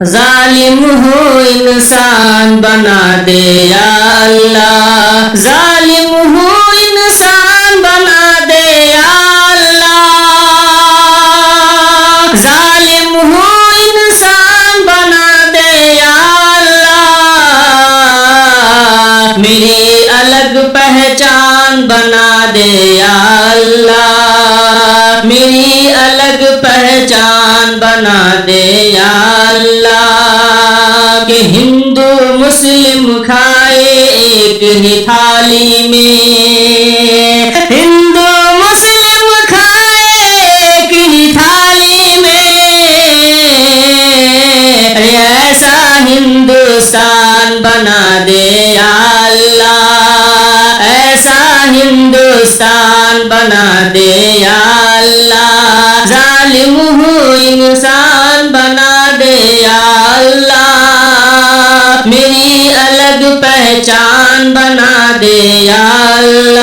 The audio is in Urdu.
ظالم ہوں انسان بنا دے یا اللہ، ظالم ہوں انسان بنا دے یا اللہ، ظالم ہوں انسان بنا دے یا اللہ، میری الگ پہچان بنا دے یا اللہ، میری الگ پہچان بنا دے یا اللہ، کہ ہندو مسلم کھائے ایک ہی تھالی میں، ہندو مسلم کھائے ایک ہی تھالی میں، ایسا ہندوستان بنا دے یا اللہ، ایسا ہندوستان بنا دے یا اللہ، ظالم ہوں انسان بنا دے یا اللہ، میری الگ پہچان بنا دے یا اللہ۔